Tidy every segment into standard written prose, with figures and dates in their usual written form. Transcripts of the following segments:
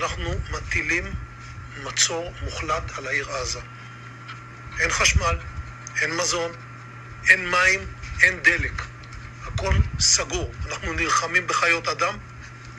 אנחנו מטילים מצור מוחלט על העיר עזה. אין חשמל, אין מזון, אין מים, אין דלק. הכל סגור. אנחנו נלחמים בחיות אדם,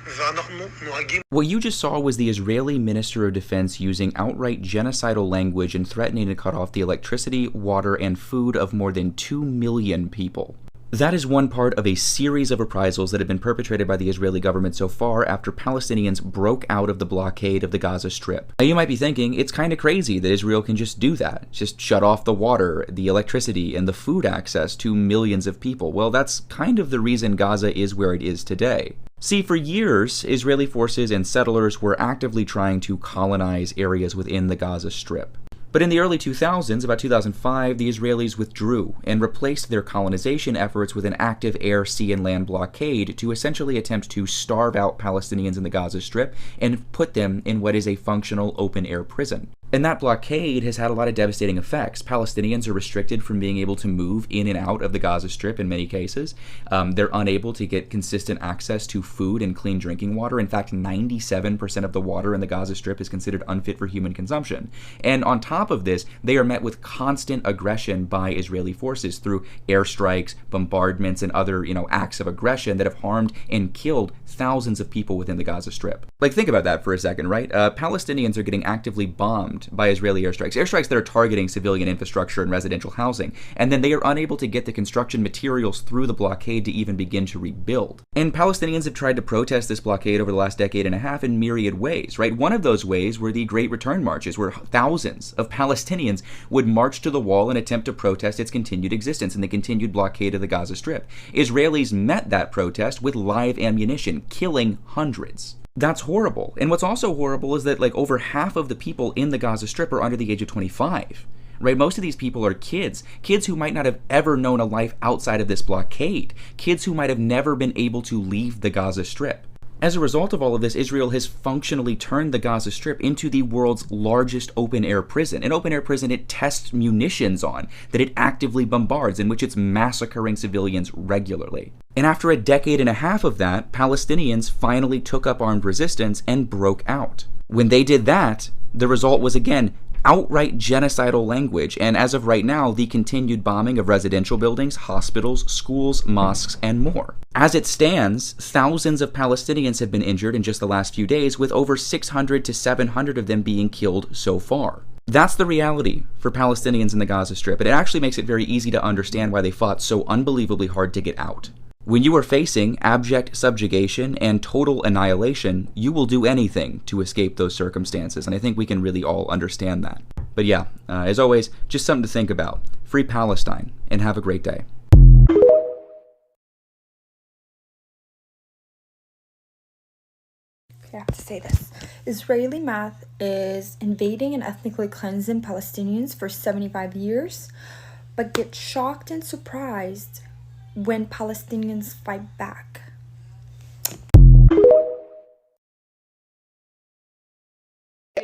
ואנחנו נוהגים. What you just saw was the Israeli Minister of Defense using outright genocidal language and threatening to cut off the electricity, water, and food of more than 2 million people. That is one part of a series of reprisals that have been perpetrated by the Israeli government so far after Palestinians broke out of the blockade of the Gaza Strip. Now you might be thinking, it's kind of crazy that Israel can just do that, just shut off the water, the electricity, and the food access to millions of people. Well, that's kind of the reason Gaza is where it is today. See, for years, Israeli forces and settlers were actively trying to colonize areas within the Gaza Strip. But in the early 2000s, about 2005, the Israelis withdrew and replaced their colonization efforts with an active air, sea, and land blockade to essentially attempt to starve out Palestinians in the Gaza Strip and put them in what is a functional open-air prison. And that blockade has had a lot of devastating effects. Palestinians are restricted from being able to move in and out of the Gaza Strip in many cases. They're unable to get consistent access to food and clean drinking water. In fact, 97% of the water in the Gaza Strip is considered unfit for human consumption. And on top of this, they are met with constant aggression by Israeli forces through airstrikes, bombardments, and other, acts of aggression that have harmed and killed thousands of people within the Gaza Strip. Like, think about that for a second, right? Palestinians are getting actively bombed by Israeli airstrikes that are targeting civilian infrastructure and residential housing, and then they are unable to get the construction materials through the blockade to even begin to rebuild. And Palestinians have tried to protest this blockade over the last decade and a half in myriad ways, right? One of those ways were the Great Return Marches, where thousands of Palestinians would march to the wall and attempt to protest its continued existence and the continued blockade of the Gaza Strip. Israelis met that protest with live ammunition, killing hundreds. That's horrible. And what's also horrible is that over half of the people in the Gaza Strip are under the age of 25. Right? Most of these people are kids who might not have ever known a life outside of this blockade, kids who might have never been able to leave the Gaza Strip. As a result of all of this, Israel has functionally turned the Gaza Strip into the world's largest open-air prison. An open-air prison it tests munitions on, that it actively bombards, in which it's massacring civilians regularly. And after a decade and a half of that, Palestinians finally took up armed resistance and broke out. When they did that, the result was, again, outright genocidal language, and as of right now, the continued bombing of residential buildings, hospitals, schools, mosques, and more. As it stands, thousands of Palestinians have been injured in just the last few days, with over 600 to 700 of them being killed so far. That's the reality for Palestinians in the Gaza Strip, and it actually makes it very easy to understand why they fought so unbelievably hard to get out. When you are facing abject subjugation and total annihilation, you will do anything to escape those circumstances, and I think we can really all understand that. But yeah, as always, just something to think about. Free Palestine, and have a great day. I have to say this. Israeli math is invading and ethnically cleansing Palestinians for 75 years, but get shocked and surprised when Palestinians fight back.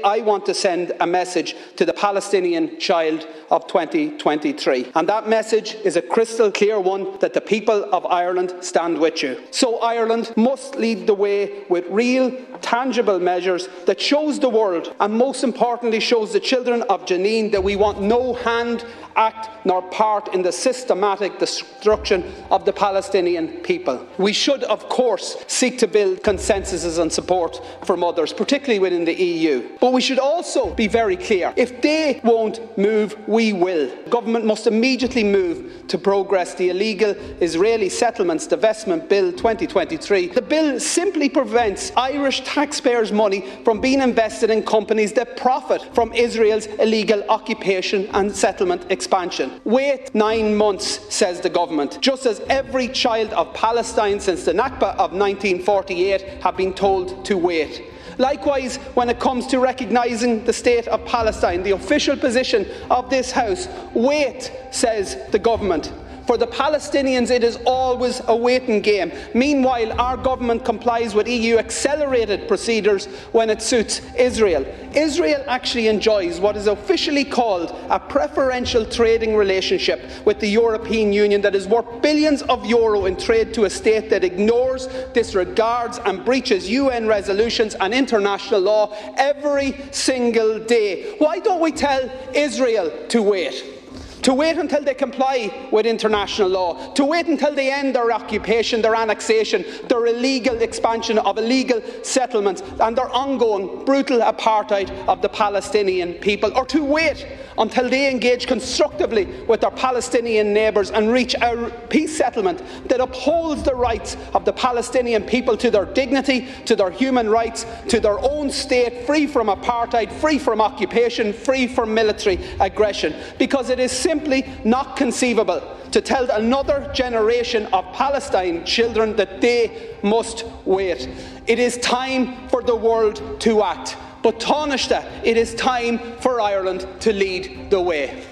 I want to send a message to the Palestinian child of 2023. And that message is a crystal clear one, that the people of Ireland stand with you. So Ireland must lead the way with real, tangible measures that shows the world, and most importantly shows the children of Jenin, that we want no hand, act nor part in the systematic destruction of the Palestinian people. We should, of course, seek to build consensuses and support from others, particularly within the EU. But we should also be very clear. If they won't move, we will. Government must immediately move to progress the illegal Israeli settlements divestment bill 2023. The bill simply prevents Irish taxpayers' money from being invested in companies that profit from Israel's illegal occupation and settlement expansion. Wait 9 months, says the government, just as every child of Palestine since the Nakba of 1948 have been told to wait. Likewise, when it comes to recognising the state of Palestine, the official position of this House, wait, says the government. For the Palestinians, it is always a waiting game. Meanwhile, our government complies with EU accelerated procedures when it suits Israel. Israel actually enjoys what is officially called a preferential trading relationship with the European Union that is worth billions of euro in trade to a state that ignores, disregards and breaches UN resolutions and international law every single day. Why don't we tell Israel to wait? To wait until they comply with international law, to wait until they end their occupation, their annexation, their illegal expansion of illegal settlements and their ongoing brutal apartheid of the Palestinian people, or to wait until they engage constructively with their Palestinian neighbours and reach a peace settlement that upholds the rights of the Palestinian people to their dignity, to their human rights, to their own state, free from apartheid, free from occupation, free from military aggression. Because it is simply not conceivable to tell another generation of Palestine children that they must wait. It is time for the world to act. But Taoiseach, it is time for Ireland to lead the way.